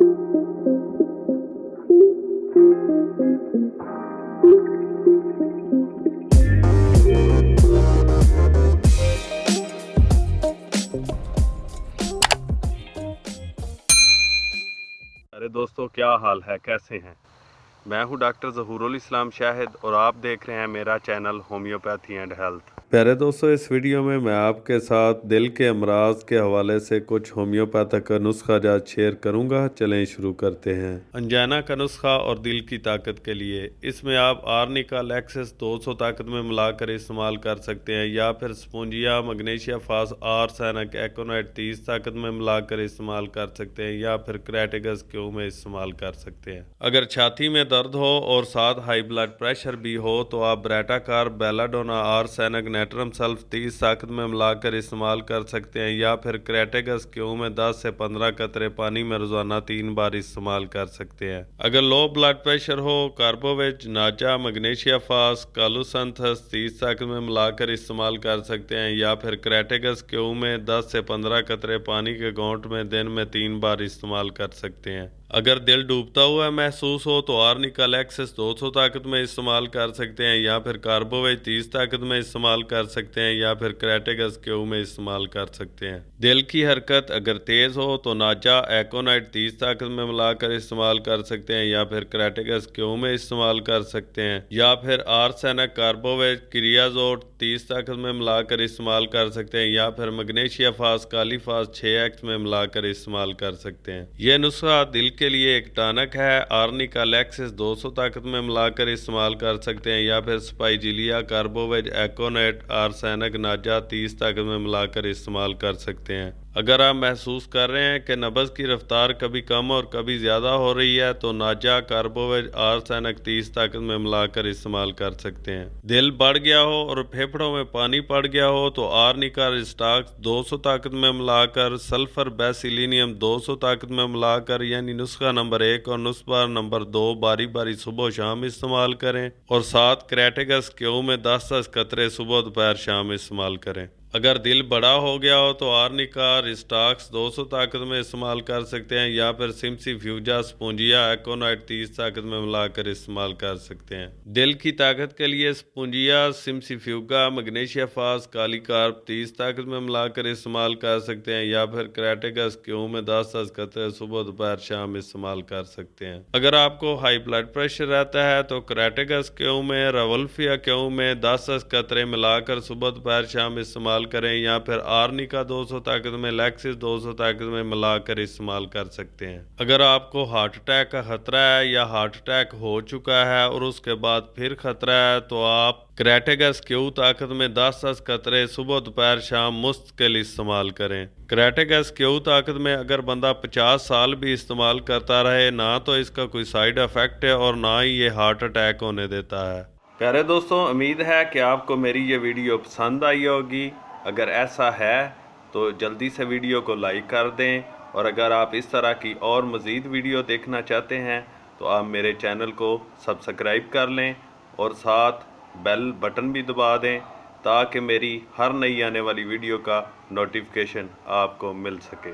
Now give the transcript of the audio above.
अरे दोस्तों, क्या हाल है, कैसे हैं। मैं हूं डॉक्टर ज़हूरुल इस्लाम शाहिद और आप देख रहे हैं मेरा चैनल होम्योपैथी एंड हेल्थ। प्यारे दोस्तों, इस वीडियो में मैं आपके साथ दिल के अमराज के हवाले से कुछ होम्योपैथिक का नुस्खा जात शेयर करूंगा। चलें शुरू करते हैं। अंजाना का नुस्खा और दिल की ताकत के लिए इसमें आप आर्निका लैक्सिस 200 ताकत में मिलाकर इस्तेमाल कर सकते हैं, या फिर स्पोंजिया मैग्नीशिया फास आर्सेनिक एकोनाइट 30 ताकत में मिलाकर इस्तेमाल कर सकते हैं, या फिर क्रेटिगस क्यू में इस्तेमाल कर सकते हैं। अगर छाती में दर्द हो और साथ हाई ब्लड प्रेशर भी हो तो आप ब्रेटाकार बेलाडोना आर्सेनिक नेट्रम सल्फ 30 ताकत में मिलाकर इस्तेमाल कर सकते हैं, या फिर क्रेटिगस क्यू में 10 से 15 कतरे पानी में रोजाना 3 बार इस्तेमाल कर सकते हैं। अगर लो ब्लड प्रेशर हो, कार्बोवेज नाचा मैग्नीशिया फास कालूसंथस 30 ताकत में मिलाकर इस्तेमाल कर सकते हैं, या फिर क्रेटिगस क्यू में 10 से 15 कतरे पानी के घोंट में दिन में 3 बार इस्तेमाल कर सकते हैं। अगर दिल डूबता हुआ महसूस हो तो आर्निका लैक्सिस 200 ताकत में इस्तेमाल कर सकते हैं, या फिर कार्बोवेज 30 ताकत में इस्तेमाल कर सकते हैं, या फिर क्रेटिगस क्यू में इस्तेमाल कर सकते हैं। दिल की हरकत अगर तेज हो तो नाजा एकोनाइट 30 ताकत में मिलाकर इस्तेमाल कर सकते हैं, या फिर क्रेटिगस क्यू में इस्तेमाल कर सकते हैं, या फिर आर्सेनिक कार्बोवेज क्रियाजोट 30 ताकत में मिलाकर इस्तेमाल कर सकते हैं, या फिर मैग्नीशिया फास कालीफास 6x में मिलाकर इस्तेमाल कर सकते हैं। यह नुस्खा दिल के लिए एक टॉनिक है। आर्निका लैक्सिस 200 ताकत में मिलाकर इस्तेमाल कर सकते हैं, या फिर स्पाइजिलिया कार्बोवेज एकोनेट आर्सेनिक नाजा 30 ताकत में मिलाकर इस्तेमाल कर सकते हैं। अगर आप महसूस कर रहे हैं कि नब्ज की रफ्तार कभी कम और कभी ज़्यादा हो रही है तो नाजा कार्बोवेज आर्सेनिक 30 ताकत में मिलाकर इस्तेमाल कर सकते हैं। दिल बढ़ गया हो और फेफड़ों में पानी पड़ गया हो तो आर्निका रिस्टाक्स 200 ताकत में मिलाकर, सल्फर बेसिलिनियम 200 ताकत में मिलाकर, यानी नुस्खा नंबर 1 और नुस्खा नंबर 2 बारी बारी सुबह शाम इस्तेमाल करें, और साथ क्रेटिगस क्यू में 10-10 कतरे सुबह दोपहर शाम इस्तेमाल करें। अगर दिल बड़ा हो गया हो तो आर्निका रिस्टाक्स 200 ताकत में इस्तेमाल कर सकते हैं, या फिर सिमसी फ्यूजा स्पोंजिया एकोनाइट 30 ताकत में मिलाकर इस्तेमाल कर सकते हैं। दिल की ताकत के लिए स्पोंजिया सिमसी फ्यूगा मैग्नीशिया फास कालीकार्ब 30 ताकत में मिलाकर इस्तेमाल कर सकते हैं, या फिर क्रेटिगस क्यू में 10-10 कतरे सुबह दोपहर शाम इस्तेमाल कर सकते हैं। अगर आपको हाई ब्लड प्रेशर रहता है तो क्रेटिगस क्यू में रवल्फिया क्यू में 10-10 कतरे मिलाकर सुबह दोपहर शाम इस्तेमाल करें, या फिर आर्निका 200 ताकत में लैक्सिस 200 ताकत में मिलाकर इस्तेमाल कर सकते हैं। अगर आपको हार्ट अटैक का खतरा है या हार्ट अटैक हो चुका है और उसके बाद फिर खतरा है तो आप क्रेटिगस क्यू ताकत में 10-10 कतरे सुबह दोपहर शाम मुस्तकिल इस्तेमाल करें। क्रेटिगस क्यू ताकत में अगर बंदा 50 साल भी इस्तेमाल करता रहे ना तो इसका कोई साइड इफेक्ट है और ना ही ये हार्ट अटैक होने देता है। प्यारे दोस्तों, उम्मीद है कि आपको मेरी ये वीडियो पसंद आई होगी। अगर ऐसा है तो जल्दी से वीडियो को लाइक कर दें, और अगर आप इस तरह की और मज़ीद वीडियो देखना चाहते हैं तो आप मेरे चैनल को सब्सक्राइब कर लें और साथ बेल बटन भी दबा दें ताकि मेरी हर नई आने वाली वीडियो का नोटिफिकेशन आपको मिल सके।